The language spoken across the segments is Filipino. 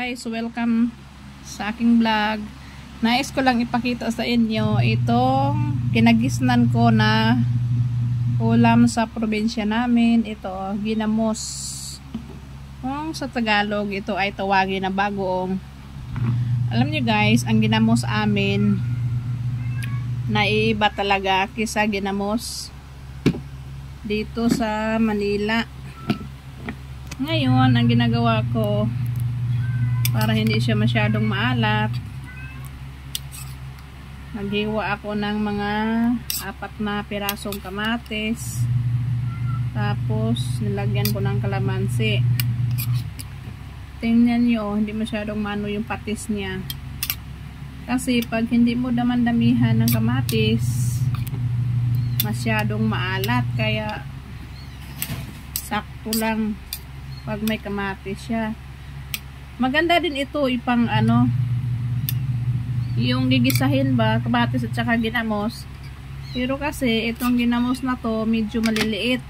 Guys, welcome sa aking vlog. Nais ko lang ipakita sa inyo itong kinagisnan ko na ulam sa probinsya namin. Ito, ginamos. Kung sa Tagalog, ito ay tawagin na bagoong. Alam niyo guys, ang ginamos amin naiiba talaga kaysa ginamos dito sa Manila. Ngayon, ang ginagawa ko para hindi siya masyadong maalat, naghiwa ako ng mga 4 na pirasong kamatis, tapos nilagyan ko ng kalamansi. Tingnan nyo, hindi masyadong maano yung patis niya, kasi pag hindi mo damandamihan ng kamatis, masyadong maalat, kaya sakto lang pag may kamatis siya. Maganda din ito ipang ano, yung gigisahin ba, kamatis at saka ginamos. Pero kasi itong ginamos na to medyo maliliit,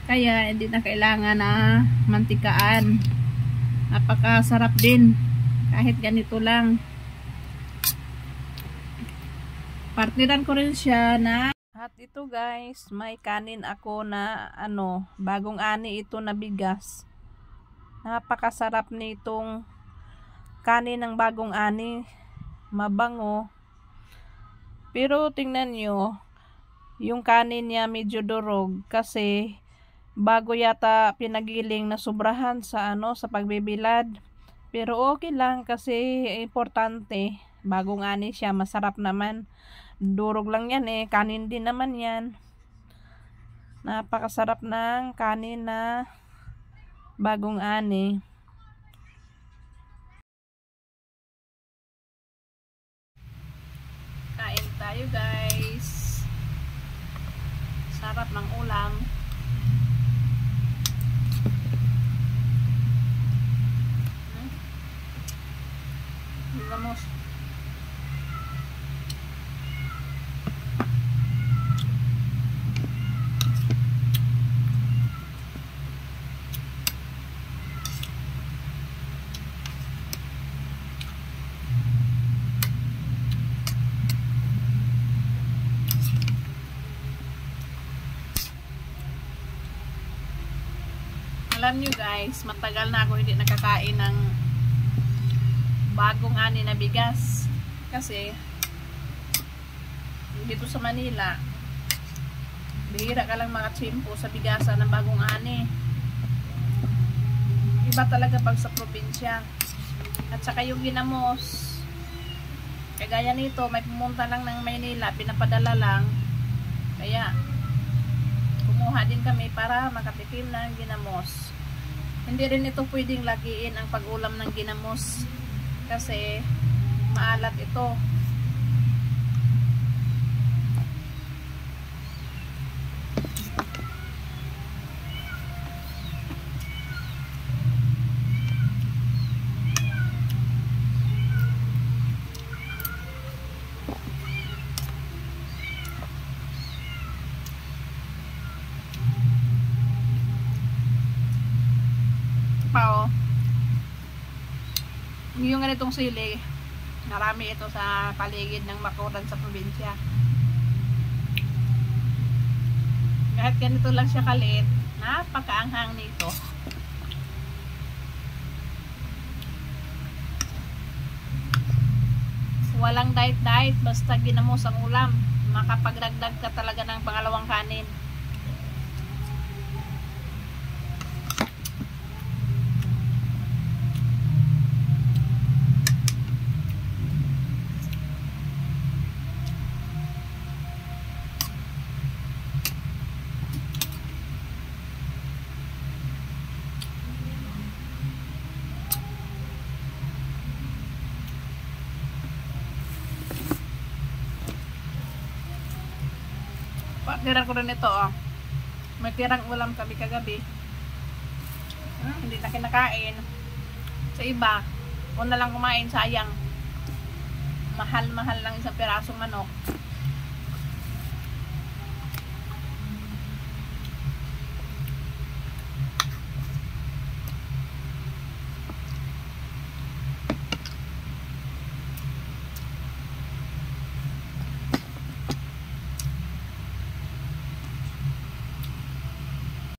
kaya hindi na kailangan na mantikaan. Napakasarap din kahit ganito lang. Partiran ko rin siya na at ito guys, may kanin ako na ano, bagong ani ito na bigas. Napakasarap nitong kanin ng bagong ani, mabango. Pero tingnan nyo, yung kanin niya medyo durog kasi bago yata pinagiling na sobrahan sa ano, sa pagbibilad. Pero okay lang kasi importante, bagong ani siya, masarap naman. Durog lang yan eh, kanin din naman yan. Napakasarap ng kanin na bagong ani. Kain tayo guys. Sarap ng ulam. Ginamos. Alam nyo guys, matagal na ako hindi nakakain ng bagong ani na bigas. Kasi dito sa Manila, bihira ka lang makatsimpo sa bigasan ng bagong ani. Iba talaga pag sa probinsya. At saka yung ginamos, kagaya nito, may pumunta lang ng Maynila, pinapadala lang. Kaya kumuha din kami para makatikim ng ginamos. Hindi rin ito pwedeng lagiin ang pag-ulam ng ginamos kasi maalat ito. Yung ganitong sili, marami ito sa paligid ng bakuran sa probinsya. Kahit ganito lang siya kaliit, napakaanghang nito. Walang diet, basta ginamos ang ulam, makapagdagdag ka talaga ng pangalawang kanin. Tirang ko rin ito oh. May tirang ulam kami kagabi. Hindi na kinakain. Sa iba, kung na lang kumain, sayang. Mahal lang isang pirasong manok.